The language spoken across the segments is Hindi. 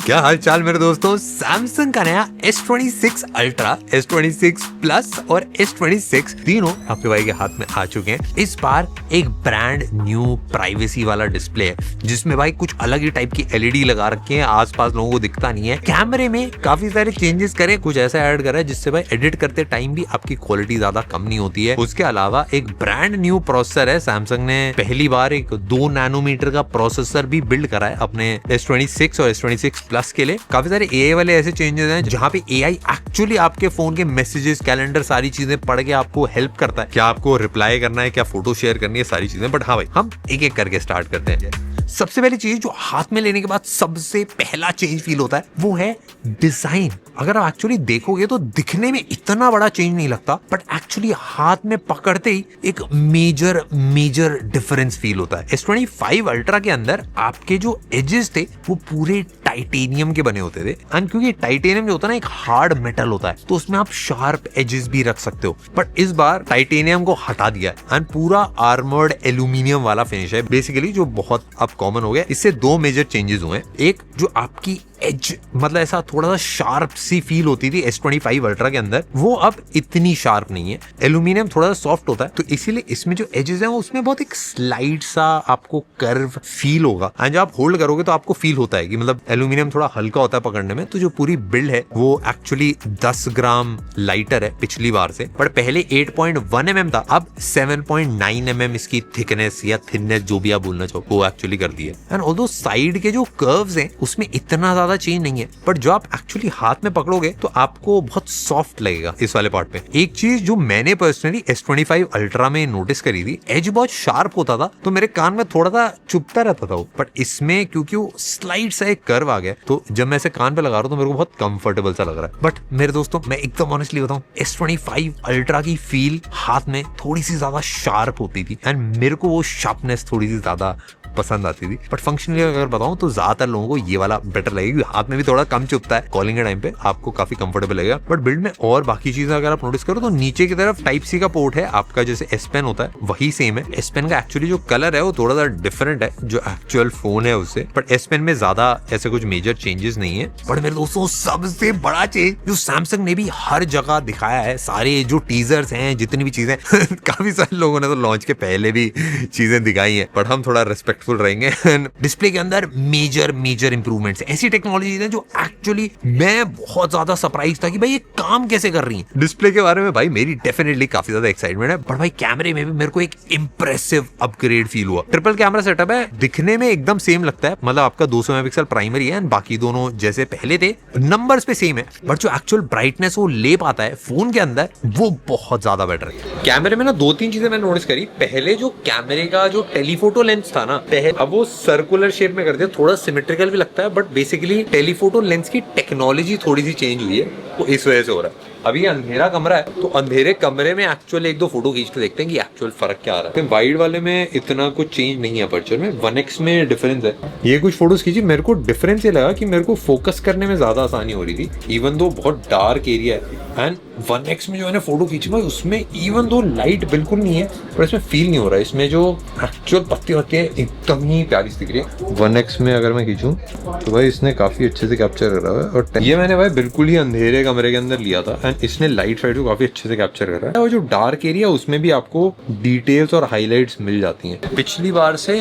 क्या हाल चाल मेरे दोस्तों। सैमसंग का नया S26 अल्ट्रा, S26 प्लस और S26 तीनों आपके भाई के हाथ में आ चुके हैं। इस बार एक ब्रांड न्यू प्राइवेसी वाला डिस्प्ले है जिसमें भाई कुछ अलग ही टाइप की LED लगा रखे हैं, आसपास लोगों को दिखता नहीं है। कैमरे में काफी सारे चेंजेस करे, कुछ ऐसा ऐड करा है जिससे भाई एडिट करते टाइम भी आपकी क्वालिटी ज्यादा कम नहीं होती है। उसके अलावा एक ब्रांड न्यू प्रोसेसर है, सैमसंग ने पहली बार एक 2 नैनोमीटर का प्रोसेसर भी बिल्ड करा है अपने S26 और S26 प्लस के लिए। काफी सारे AI वाले ऐसे चेंजेस हैं जहां पे AI एक्चुअली आपके फोन के मैसेजेस, कैलेंडर, सारी चीजें पढ़ के आपको हेल्प करता है, क्या आपको रिप्लाई करना है, क्या फोटो शेयर करनी है, सारी चीजें। बट हाँ भाई, हम एक एक करके स्टार्ट करते हैं। सबसे पहली चीज जो हाथ में लेने के बाद सबसे पहला चेंज फील होता है वो है डिजाइन। अगर आप एक्चुअली देखोगे तो दिखने में इतना बड़ा चेंज नहीं लगता, बट एक्चुअली हाथ में पकड़ते ही एक मेजर डिफरेंस फील होता है। S25 अल्ट्रा के अंदर आपके जो एजेस थे वो पूरे टाइटेनियम के बने होते थे, एंड क्योंकि टाइटेनियम जो होता है ना एक हार्ड मेटल होता है, तो उसमें आप शार्प एजेस भी रख सकते हो। बट इस बार टाइटेनियम को हटा दिया है एंड पूरा आर्मर्ड एल्यूमिनियम वाला फिनिश है बेसिकली, जो बहुत अब कॉमन हो गया। इससे दो मेजर चेंजेस हुए हैं। एक, जो आपकी एज मतलब ऐसा थोड़ा सा शार्प सी फील होती थी S25 अल्ट्रा के अंदर, वो अब इतनी शार्प नहीं है। एल्यूमिनियम थोड़ा सा सॉफ्ट होता है, तो इसीलिए इसमें जो एजेस हैं उसमें बहुत एक स्लाइड सा आपको कर्व फील होगा, एंड जब आप होल्ड करोगे तो आपको फील होता है कि मतलब एल्यूमिनियम थोड़ा हल्का होता है पकड़ने में। तो जो पूरी बिल्ड है वो एक्चुअली 10 ग्राम लाइटर है पिछली बार से, बट पहले 8.1 mm था, अब 7.9 mm इसकी थिकनेस या थिननेस जो भी आप बोलना चाहो वो एक्चुअली कर दी है। एंड ऑल्दो साइड के जो कर्व्स हैं उसमें इतना ज्यादा चेंज नहीं है, बट जो आप एक्चुअली हाथ में पकड़ोगे तो आपको बहुत सॉफ्ट लगेगा इस वाले पार्ट पे। एक चीज जो मैंने पर्सनली S25 अल्ट्रा में नोटिस करी थी, एज बहुत शार्प होता था तो मेरे कान में थोड़ा सा चुभता रहता था, बट इसमें क्योंकि वो स्लाइड सा एक कर्व आ गया, तो जब मैं इसे कान पे लगा रहा हूँ तो मेरे को बहुत कंफर्टेबल सा लग रहा है। बट मेरे दोस्तों, मैं एकदम ऑनेस्टली बताऊं, S25 अल्ट्रा की फील हाथ में थोड़ी सी ज्यादा शार्प होती थी, एंड मेरे को वो शार्पनेस थोड़ी सी ज्यादा पसंद आती थी। बट फंक्शनली अगर बताऊं तो ज्यादातर लोगों को ये वाला बेटर लगेगा, हाथ में भी थोड़ा कम चुभता है, कॉलिंग के टाइम पे आपको काफी कंफर्टेबल लगेगा। बट बिल्ड में और बाकी चीजें अगर आप नोटिस करो तो नीचे की तरफ टाइप सी का पोर्ट है आपका, जैसे S Pen होता है वही सेम है। S Pen का एक्चुअली जो कलर है वो थोड़ा सा डिफरेंट है जो एक्चुअल फोन है उससे, बट S Pen में ज्यादा ऐसे कुछ मेजर चेंजेस नहीं है। बट मेरे दोस्तों, सबसे बड़ा चेंज जो सैमसंग ने भी हर जगह दिखाया है, सारे जो टीजर्स हैं, जितनी भी चीजें काफी सारे लोगों ने तो लॉन्च के पहले भी चीजें दिखाई है, बट हम थोड़ा रिस्पेक्टफुल रहेंगे। डिस्प्ले के अंदर मेजर इंप्रूवमेंट्स, ऐसी टेक्नोलॉजी है जो एक्चुअली मैं बहुत ज्यादा सरप्राइज था कि भाई ये काम कैसे कर रही है। डिस्प्ले के बारे में भाई मेरी डेफिनेटली काफी ज्यादा एक्साइटमेंट है, बट भाई कैमरे में भी मेरे को एक इंप्रेसिव अपग्रेड फील हुआ। ट्रिपल कैमरा सेटअप है, दिखने में एकदम सेम लगता है, मतलब आपका 200 मेगापिक्सल प्राइमरी है, बाकी दोनों जैसे पहले थे नंबर्स पे सेम है, बट जो एक्चुअल ब्राइटनेस वो ले पाता है फोन के अंदर वो बहुत ज्यादा बेटर है। कैमरे में ना 2-3 चीजें मैंने नोटिस करी। पहले जो कैमरे का जो टेलीफोटो लेंस था ना, पहले अब वो सर्कुलर शेप में कर दिया, थोड़ा सिमेट्रिकल भी लगता है, बट बेसिकली टेलीफोटो लेंस की टेक्नोलॉजी थोड़ी सी चेंज हुई है, तो इस वजह से हो रहा है। अभी अंधेरा कमरा है तो अंधेरे कमरे में एक्चुअल 1-2 फोटो खींच के देखते हैं कि एक्चुअल फर्क क्या आ रहा है। वाइड वाले में इतना कुछ चेंज नहीं है, अपर्चर में 1x में डिफरेंस है। ये कुछ फोटोज खींची, मेरे को डिफरेंस ये लगा कि मेरे को फोकस करने में ज्यादा आसानी हो रही थी, इवन दो बहुत डार्क एरिया है। एंड 1x में जो मैंने फोटो खींची भाई उसमें इवन दो लाइट बिल्कुल नहीं है, पर इसमें फील नहीं हो रहा है, इसमें जो एक्चुअल पत्ती होती है एकदम ही प्यारी दिख रही है। 1x में अगर मैं खींचूं तो भाई इसने काफी अच्छे से कैप्चर करा है, और ये मैंने भाई बिल्कुल ही अंधेरे कमरे के अंदर लिया था, एंड इसने लाइट साइड को काफी अच्छे से कैप्चर करा है। और जो डार्क एरिया उसमें भी आपको डिटेल्स और हाईलाइट्स मिल जाती हैं। पिछली बार से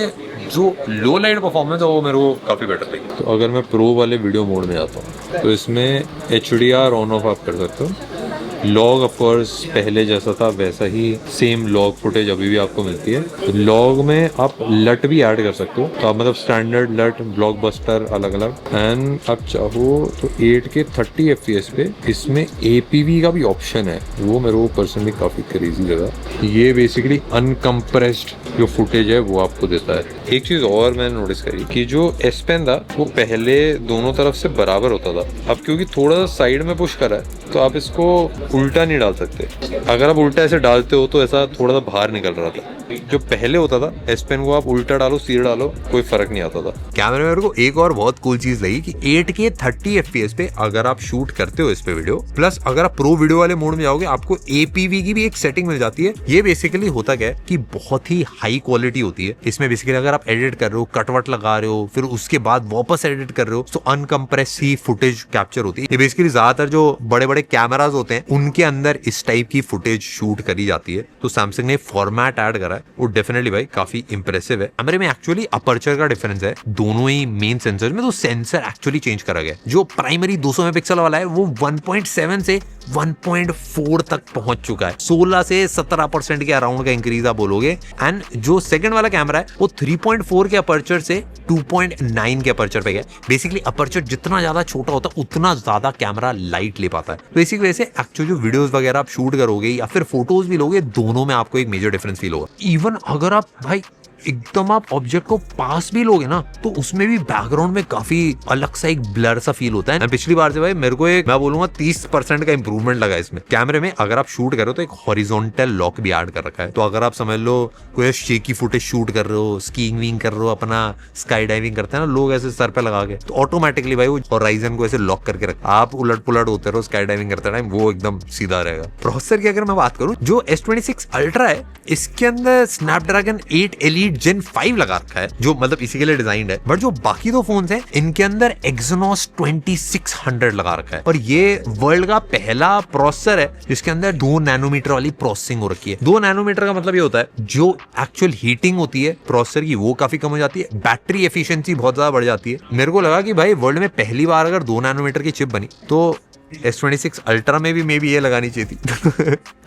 जो लो लाइट परफॉर्मेंस है वो मेरे को काफी बेटर लगी। तो अगर मैं प्रो वाले वीडियो मोड में जाता हूँ तो इसमें HDR ऑन ऑफ आप कर सकते हो। लॉग ऑफकोर्स पहले जैसा था वैसा ही सेम लॉग फुटेज अभी भी आपको मिलती है। तो लॉग में आप लट भी ऐड कर सकते हो, तो आप मतलब स्टैंडर्ड लट, ब्लॉकबस्टर अलग अलग, एंड आप चाहो तो 8 के 30 FPS पे इसमें APV का भी ऑप्शन है, वो मेरे को पर्सनली काफी क्रेजी लगा। ये बेसिकली अनकम्प्रेस्ड जो फुटेज है वो आपको देता है। एक चीज और मैंने नोटिस करी कि जो S Pen था वो पहले दोनों तरफ से बराबर होता था, अब क्योंकि थोड़ा सा साइड में पुश करा है तो आप इसको उल्टा नहीं डाल सकते। अगर आप उल्टा ऐसे डालते हो तो ऐसा थोड़ा सा बाहर निकल रहा था। जो पहले होता था S Pen को आप उल्टा डालो सीधा डालो कोई फर्क नहीं आता था। कैमरे में मेरे को एक और बहुत कूल चीज लगी कि 8K 30 FPS पे अगर आप शूट करते हो इस पे वीडियो, प्लस अगर आप प्रो वीडियो वाले मोड में जाओगे आपको APV की भी एक सेटिंग मिल जाती है। ये बेसिकली होता क्या है कि बहुत ही हाई क्वालिटी होती है इसमें। बेसिकली अगर आप एडिट कर रहे हो, कटवट लगा रहे हो, फिर उसके बाद वापस एडिट कर रहे हो तो अनकम्प्रेस ही फुटेज कैप्चर होती है। ये बेसिकली ज्यादातर जो बड़े बड़े कैमराज होते हैं उनके अंदर इस टाइप की फुटेज शूट करी जाती है। तो सैमसंग ने फॉर्मेट ऐड करा है वो डेफिनेटली भाई काफी इंप्रेसिव है। कैमरे में एक्चुअली अपर्चर का डिफरेंस है दोनों ही मेन सेंसर में। तो सेंसर एक्चुअली चेंज करा गया। जो प्राइमरी 200 मेगापिक्सल वाला है वो 1.7 से 1.4 तक पहुंच चुका है। 16 से 17% के अराउंड का इंक्रीज आप बोलोगे। एंड जो सेकंड वाला कैमरा है वो 3.4 के अपर्चर से 2.9 के अपर्चर पे गया। बेसिकली अपर्चर जितना ज्यादा छोटा होता है उतना ज्यादा कैमरा लाइट ले पाता है। तो इसी वजह से एक्चुअली जो वीडियोस वगैरह आप शूट करोगे या फिर फोटोज भी लोगे, दोनों में आपको एक मेजर डिफरेंस फील होगा। इवन अगर आप भाई एकदम आप ऑब्जेक्ट को पास भी लोगे ना तो उसमें भी बैकग्राउंड में काफी अलग सा एक ब्लर सा फील होता है। पिछली बार से भाई मेरे को एक मैं बोलूंगा 30% का इंप्रूवमेंट लगा इसमें। कैमरे में अगर आप शूट करो तो एक हॉरिजॉन्टल लॉक भी ऐड कर रखा है। तो अगर आप समझ लो कोई शेकी फुटेज शूट कर रहे हो, स्कीइंग विंग कर रहे हो, अपना स्काई डाइविंग करते हैं ना लोग ऐसे सर पे लगा के, तो ऑटोमेटिकली भाई वो हॉराइजन को ऐसे लॉक करके रखा। आप उलट पुलट होते रहो स्काई डाइविंग करते टाइम, वो एकदम सीधा रहेगा। प्रोसेसर की अगर मैं बात करूं, जो S26 अल्ट्रा है इसके अंदर स्नैपड्रैगन 8 एलीट जेन 5 लगा रखा है, जो मतलब इसी के लिए डिजाइंड है। बट जो बाकी दो फोन्स हैं इनके अंदर Exynos 2600 लगा रखा है। और ये वर्ल्ड का पहला प्रोसेसर है जिसके अंदर 2 नैनोमीटर वाली प्रोसेसिंग हो रखी है। 2 नैनोमीटर का मतलब ये होता है जो एक्चुअल हीटिंग होती है प्रोसेसर की वो काफी कम हो जाती है, बैटरी एफिशिएंसी बहुत ज्यादा बढ़ जाती है। मेरे को लगा कि भाई वर्ल्ड में पहली बार अगर 2 नैनोमीटर की चिप बनी तो S26 अल्ट्रा में भी मे बी ये लगानी चाहिए थी।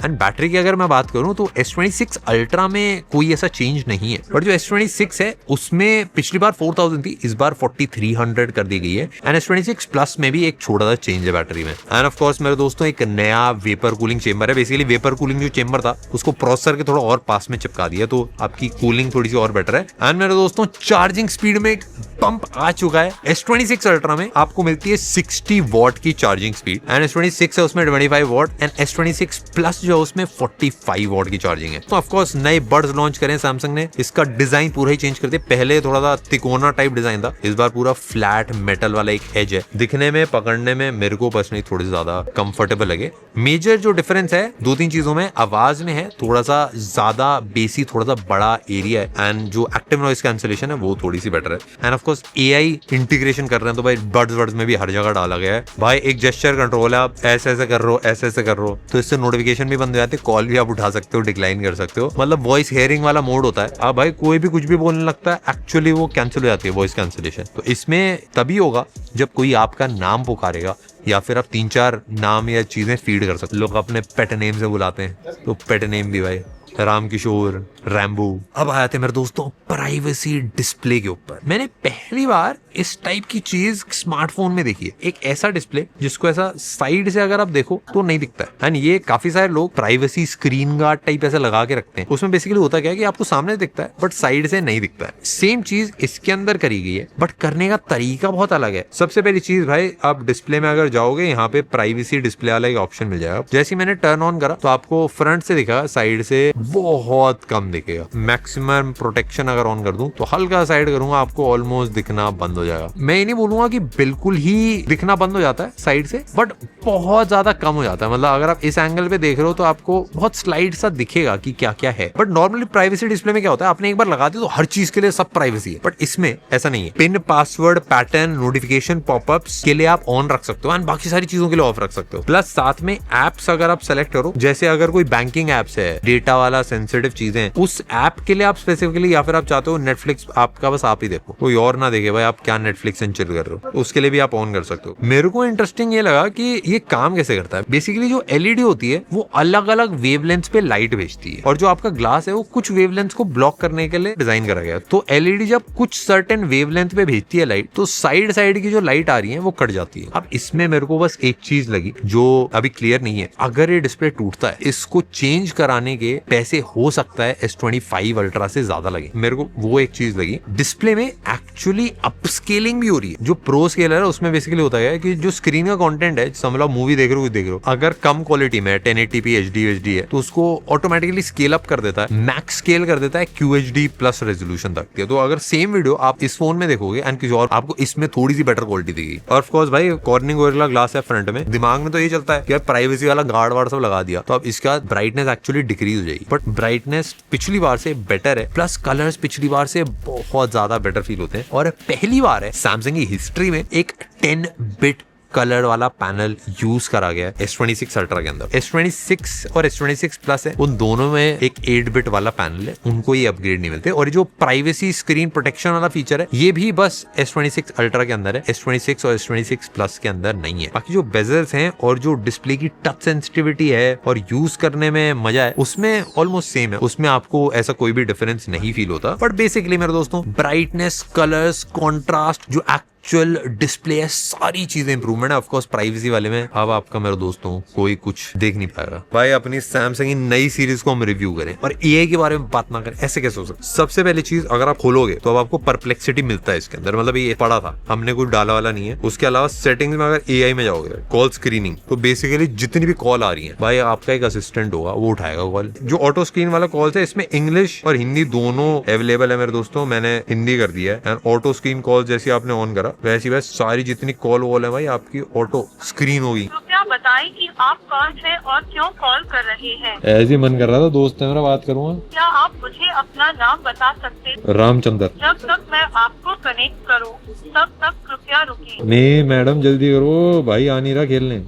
एंड बैटरी की अगर मैं बात करूं तो S26 अल्ट्रा में कोई ऐसा चेंज नहीं है। बट जो S26 है उसमें पिछली बार 4000 थी, इस बार 4300 कर दी गई है। एंड S26 प्लस में भी एक छोटा सा चेंज है बैटरी में। एंड ऑफ कोर्स मेरे दोस्तों एक नया वेपर कूलिंग चेंबर है। बेसिकली वेपर कूलिंग जो चेंबर था उसको प्रोसेसर के थोड़ा और पास में चिपका दिया तो आपकी कूलिंग थोड़ी सी और बेटर है। एंड मेरे दोस्तों चार्जिंग स्पीड में एक पंप आ चुका है। S26 अल्ट्रा में आपको मिलती है 60 वॉट की चार्जिंग स्पीड एंड S26 है उसमें 25 वॉट एंड S26 प्लस जो है उसमें 45 वॉट की चार्जिंग है। तो ऑफ कोर्स नए बड्स लॉन्च करें सैमसंग ने, इसका डिजाइन पूरा ही चेंज कर दिया। पहले थोड़ा सा तिकोना टाइप डिजाइन था, इस बार पूरा फ्लैट मेटल वाला एक एज है। दिखने में पकड़ने में मेरे को पर्सनली थोड़ी ज्यादा कंफर्टेबल लगे। मेजर जो डिफरेंस है 2-3 चीजों में, आवाज में है थोड़ा सा ज्यादा बेसी, थोड़ा सा बड़ा एरिया है एंड जो एक्टिव नॉइस कैंसिलेशन है वो थोड़ी सी बेटर है। End of course AI integration कर रहे हैं तो भाई बड्स में भी हर जगह डाला गया है। भाई एक जेस्चर कंट्रोल है, आप ऐसे ऐसे कर रहे हो, ऐसे ऐसे कर रहे हो तो इससे नोटिफिकेशन भी बंद हो जाते, कॉल भी आप उठा सकते हो, डिक्लाइन कर सकते हो। मतलब वॉइस हेयरिंग वाला मोड होता है। अब भाई कोई भी कुछ भी बोलने लगता है एक्चुअली वो कैंसिल हो जाती है वॉइस कैंसिलेशन। तो इसमें तभी होगा जब कोई आपका नाम पुकारेगा या फिर आप 3-4 नाम या चीजें फीड कर सकते। लोग अपने पेट नेम से बुलाते हैं तो पेट नेम भी भाई राम किशोर, रैम्बो। अब आए थे मेरे दोस्तों प्राइवेसी डिस्प्ले के ऊपर। मैंने पहली बार इस टाइप की चीज स्मार्टफोन में देखी है, एक ऐसा डिस्प्ले जिसको ऐसा साइड से अगर आप देखो तो नहीं दिखता है। एंड ये काफी सारे लोग प्राइवेसी स्क्रीन गार्ड टाइप ऐसा लगा के रखते हैं। उसमें बेसिकली होता क्या है कि आपको सामने दिखता है बट साइड से नहीं दिखता है। सेम चीज इसके अंदर करी गई है बट करने का तरीका बहुत अलग है। सबसे पहली चीज भाई, आप डिस्प्ले में अगर जाओगे यहाँ पे प्राइवेसी डिस्प्ले वाला एक ऑप्शन मिल जाएगा। जैसे मैंने टर्न ऑन करा तो आपको फ्रंट से दिखा, साइड से बहुत कम दिखेगा। मैक्सिमम प्रोटेक्शन अगर ऑन कर दूं तो हल्का साइड करूंगा आपको ऑलमोस्ट दिखना बंद हो जाएगा। मैं ये नहीं बोलूंगा कि बिल्कुल ही दिखना बंद हो जाता है साइड से, बट बहुत ज्यादा कम हो जाता है। मतलब अगर आप इस एंगल पे देख रहे हो तो आपको बहुत स्लाइड सा दिखेगा कि क्या क्या है। बट नॉर्मली प्राइवेसी डिस्प्ले में क्या होता है, आपने एक बार लगा दिया तो हर चीज के लिए सब प्राइवेसी है। बट इसमें ऐसा नहीं है। Pin, password, pattern, notification, popups के लिए आप ऑन रख सकते हो एंड बाकी सारी चीजों के लिए ऑफ रख सकते हो। प्लस साथ में एप्स अगर आप सेलेक्ट करो, जैसे अगर कोई बैंकिंग एप्स है, डेटा वाला सेंसिटिव चीजें, उस ऐप के लिए आप स्पेसिफिकली, या फिर आप चाहते हो नेटफ्लिक्स आपका बस आप ही देखो, कोई और ना देखे भाई आप क्या नेटफ्लिक्स एंड चिल कर रहे हो, उसके लिए भी आप ऑन कर सकते हो। मेरे को इंटरेस्टिंग ये लगा कि ये काम कैसे करता है। बेसिकली जो एलईडी होती है वो अलग अलग वेवलेंथ पे लाइट भेजती है और जो आपका ग्लास है वो कुछ वेवलेंथ को ब्लॉक करने के लिए डिजाइन करा गया है। तो एलईडी जब कुछ सर्टेन वेवलेंथ पे भेजती है लाइट, तो साइड साइड की जो लाइट आ रही है वो कट जाती है। अब इसमें मेरे को बस एक चीज लगी जो अभी क्लियर नहीं है, अगर ये डिस्प्ले टूटता है, इसको चेंज कराने के कैसे हो सकता है S25 अल्ट्रा से ज्यादा लगे। मेरे को वो एक चीज लगी, डिस्प्ले में एक्चुअली अपस्केलिंग भी हो रही है। जो प्रो स्केलर है उसमें बेसिकली होता है कि जो स्क्रीन का कंटेंट है, समझ लो मूवी देख रहे हो कुछ देख रहे हो, अगर कम क्वालिटी में 1080p HD है तो उसको ऑटोमेटिकली स्केल अप कर देता है, मैक्स स्केल कर देता है QHD प्लस रेजोल्यूशन तक। तो अगर सेम वीडियो आप इस फोन में देखोगे एंड किसी और, आपको इसमें थोड़ी सी बेटर क्वालिटी देगी। और ऑफ कोर्स भाई कॉर्निंग गोरिल्ला ग्लास है फ्रंट में, दिमाग में तो ये चलता है कि प्राइवेसी वाला गार्ड वार्ड सब लगा दिया तो अब इसका ब्राइटनेस एक्चुअली डिक्रीज हो जाएगी, बट ब्राइटनेस पिछली बार से बेटर है, प्लस कलर्स पिछली बार से बहुत ज्यादा बेटर फील होते हैं। और पहली बार है सैमसंग की हिस्ट्री में एक 10 बिट कलर वाला पैनल यूज करा गया है S26 अल्ट्रा के अंदर। S26 और S26 प्लस है, उन दोनों में एक 8 बिट वाला पैनल है, उनको ये अपग्रेड नहीं मिलते। और जो प्राइवेसी स्क्रीन प्रोटेक्शन वाला फीचर है ये भी बस S26 अल्ट्रा के अंदर है, S26 और S26 प्लस के अंदर नहीं है। बाकी जो बेजल्स हैं और जो डिस्प्ले की टच सेंसिटिविटी है और यूज करने में मजा है उसमें ऑलमोस्ट सेम है, उसमें आपको ऐसा कोई भी डिफरेंस नहीं फील होता। बट बेसिकली मेरे दोस्तों ब्राइटनेस, कलर्स, कॉन्ट्रास्ट, जो एक्चुअल डिस्प्ले है, सारी चीजें इंप्रूवमेंट है। ऑफ कोर्स प्राइवेसी वाले में अब आपका मेरे दोस्तों कोई कुछ देख नहीं पाएगा। भाई अपनी सैमसंग की नई सीरीज को हम रिव्यू करें और AI के बारे में बात ना करें, ऐसे कैसे हो सकता? सबसे पहली चीज, अगर आप खोलोगे तो अब आपको परप्लेक्सिटी मिलता है इसके अंदर, मतलब ये पड़ा था, हमने कुछ डाला वाला नहीं है। उसके अलावा सेटिंग्स में अगर AI में जाओगे, कॉल स्क्रीनिंग, तो बेसिकली जितनी भी कॉल आ रही है भाई आपका एक असिस्टेंट होगा, वो उठाएगा कॉल। जो ऑटो स्क्रीन वाला कॉल है इसमें इंग्लिश और हिंदी दोनों अवेलेबल है मेरे दोस्तों, मैंने हिंदी कर दिया है। एंड ऑटो स्क्रीन कॉल जैसे आपने ऑन करा वैसी बस सारी जितनी कॉल वॉल है भाई आपकी ऑटो स्क्रीन होगी। तो क्या बताएं कि आप कौन है और क्यों कॉल कर रहे हैं? ऐसे मन कर रहा था, दोस्त है मेरा, बात करूंगा। क्या आप मुझे अपना नाम बता सकते? रामचंद्र। जब तक मैं आपको कनेक्ट करूं, तब तक कृपया रुकिए। नहीं मैडम जल्दी करो, भाई आ नहीं रहा खेलने।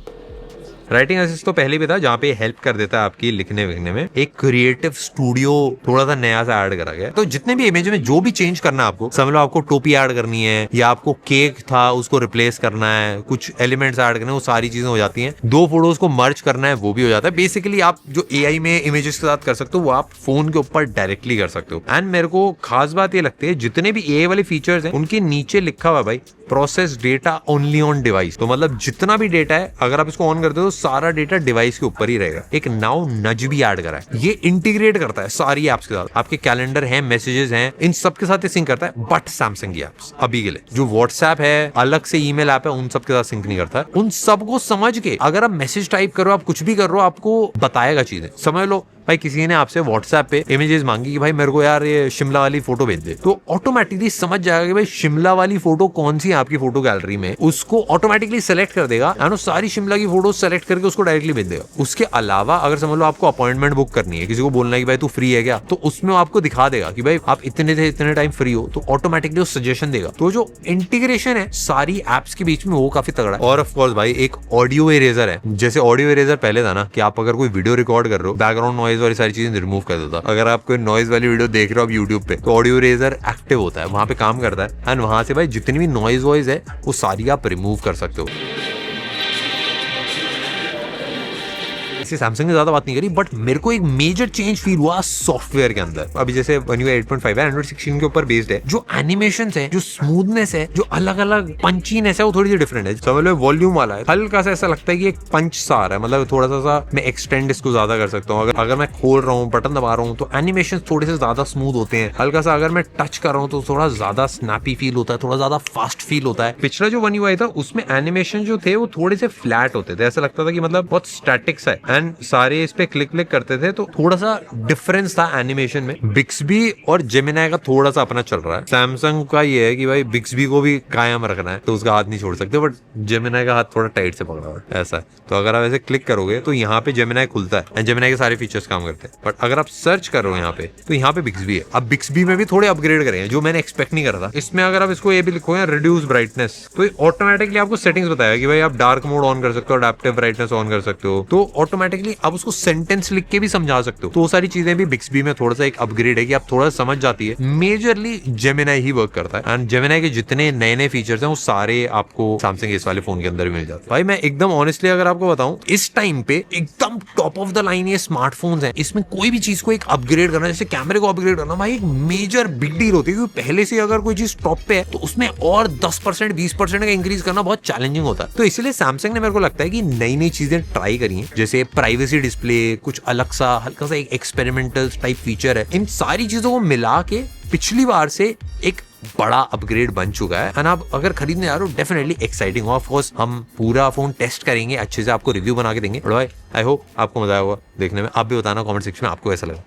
राइटिंग असिस्ट तो पहले भी था, जहाँ पे हेल्प कर देता है आपकी लिखने विखने में। एक क्रिएटिव स्टूडियो थोड़ा सा नया सा ऐड करा गया, तो जितने भी इमेज में जो भी चेंज करना है आपको, समझ लो आपको टोपी ऐड करनी है या आपको केक था उसको रिप्लेस करना है, कुछ एलिमेंट्स ऐड करने, वो सारी चीजें हो जाती हैं। 2 फोटोज को मर्ज करना है वो भी हो जाता है। बेसिकली आप जो AI में इमेजेस के साथ कर सकते हो वो आप फोन के ऊपर डायरेक्टली कर सकते हो। एंड मेरे को खास बात ये लगती है, जितने भी AI वाले फीचर्स हैं उनके नीचे लिखा हुआ है भाई process data only on device. तो मतलब जितना भी डेटा है अगर आप इसको ऑन करते हो तो सारा डेटा डिवाइस के ऊपर ही रहेगा। एक नाउ नज भी ऐड करा है, ये इंटीग्रेट करता है सारी एप्स के साथ। आपके कैलेंडर हैं, मैसेजेस हैं, इन सब के साथ सिंक करता है, बट सैमसंग की एप्स अभी के लिए जो व्हाट्सएप है, अलग से ईमेल ऐप है, उन सब के साथ सिंक नहीं करता है। उन सब को समझ के अगर आप मैसेज टाइप करो, आप कुछ भी कर रहे हो, आपको बताएगा चीजें। समझ लो भाई किसी ने आपसे व्हाट्सएप पे इमेजेस मांगी कि भाई मेरे को यार ये शिमला वाली फोटो भेज दे, तो ऑटोमेटिकली समझ जाएगा कि भाई शिमला वाली फोटो कौन सी है आपकी फोटो गैलरी में, उसको ऑटोमेटिकली सेलेक्ट कर देगा एंड सारी शिमला की फोटो सेलेक्ट करके उसको डायरेक्टली भेज देगा। उसके अलावा अगर समझ लो आपको अपॉइंटमेंट बुक करनी है, किसी को बोलना है कि भाई तू फ्री है क्या, तो उसमें आपको दिखा देगा कि भाई आप इतने से इतने टाइम फ्री हो, तो ऑटोमेटिकली वो सजेशन देगा। तो जो इंटीग्रेशन है सारी एप्स के बीच में वो काफी तगड़ा है। और ऑफ कोर्स भाई एक ऑडियो इरेजर है, जैसे ऑडियो इरेजर पहले था ना कि आप अगर कोई वीडियो रिकॉर्ड कर रहे हो, बैकग्राउंड नॉइज वाली सारी चीजें रिमूव कर देता। अगर आप कोई नॉइज वाली वीडियो देख रहे हो आप यूट्यूब पे, तो ऑडियो इरेजर एक्टिव होता है, वहां पे काम करता है एंड वहां से भाई जितनी भी नॉइज वॉइस है वो सारी आप रिमूव कर सकते हो। इसे सैमसंग ने ज्यादा बात नहीं करी, बट मेरे को एक मेजर चेंज फील हुआ सॉफ्टवेयर के अंदर। अभी जैसे One UI 8.5 है, एंड्रॉइड 16 के ऊपर बेस्ड है, जो एनिमेशंस है, जो स्मूथनेस है, जो अलग अलग पंचीनेस है वो थोड़ी सी डिफरेंट है। समझ लो वॉल्यूम वाला है, हल्का सा ऐसा लगता है कि एक पंच सा आ रहा है, मतलब थोड़ा सा मैं एक्सटेंड इसको ज्यादा कर सकता हूँ। अगर मैं खोल रहा हूँ, बटन दबा रहा हूँ, तो एनिमेशन थोड़े से ज्यादा स्मूथ होते हैं। हल्का सा अगर मैं टच कर रहा हूँ तो थोड़ा ज्यादा स्नैपी फील होता है, थोड़ा ज्यादा फास्ट फील होता है। पिछला जो One UI था उसमें एनिमेशन जो थे वो थोड़े से फ्लैट होते थे, ऐसा लगता था कि मतलब बहुत स्टैटिक सा है एंड सारे इस पे क्लिक क्लिक करते थे, तो थोड़ा सा डिफरेंस था एनिमेशन में। बिक्सबी और जेमिनाई का थोड़ा सा अपना चल रहा है। सैमसंग का ये है कि भाई बिक्सबी को भी कायम रखना है, तो उसका हाथ नहीं छोड़ सकते, बट जेमिनाई का हाथ थोड़ा टाइट से पकड़ा हुआ है, ऐसा है। तो अगर आप ऐसे क्लिक करोगे तो यहाँ पे जेमिनाई खुलता है एंड जेमिनाई के सारे फीचर्स काम करते हैं, बट अगर आप सर्च कर रहे हो यहाँ पे तो यहाँ पे बिक्सबी है। अब बिक्सबी में भी थोड़े अपग्रेड करे हैं जो मैंने एक्सपेक्ट नहीं करा था। इसमें अगर आप इसको ये भी लिखोगे रिड्यूस ब्राइटनेस, तो ऑटोमेटिकली आपको सेटिंग्स बताएगा कि भाई आप डार्क मोड ऑन कर सकते हो, अडैप्टिव ब्राइटनेस ऑन कर सकते हो, तो ऑटोमेटिकली आप उसको सेंटेंस लिख के भी समझा सकते हो। तो वो सारी चीजें भी बिक्सबी में थोड़ा सा एक अपग्रेड है कि आप थोड़ा समझ जाती है। मेजरली जेमिनाई ही वर्क करता है एंड जेमिनाई के जितने नए नए फीचर्स हैं वो सारे आपको सैमसंग इस वाले फोन के अंदर भी मिल जाते हैं। भाई मैं एकदम ऑनेस्टली अगर आपको बताऊं, इस टाइम पे एकदम टॉप ऑफ द लाइन ये स्मार्टफोन्स हैं, इसमें कोई भी चीज को एक अपग्रेड करना, जैसे कैमरे को अपग्रेड करना, भाई एक मेजर बिग डील होती है, क्योंकि पहले से अगर कोई चीज टॉप पे है तो उसमें और 10% 20% का इंक्रीज करना बहुत चैलेंजिंग होता है। तो इसलिए सैमसंग ने मेरे को लगता है कि नई नई चीजें ट्राई करी हैं, जैसे प्राइवेसी डिस्प्ले, कुछ अलग सा हल्का सा एक एक्सपेरिमेंटल टाइप फीचर है, इन सारी चीजों को मिला के पिछली बार से एक बड़ा अपग्रेड बन चुका है। एंड आप अगर खरीदने जा रहे हो डेफिनेटली एक्साइटिंग। ऑफ कोर्स हम पूरा फोन टेस्ट करेंगे, अच्छे से आपको रिव्यू बना के देंगे। आई होप आपको मजा आया होगा देखने में। आप भी बताना कमेंट सेक्शन में आपको कैसा लगा।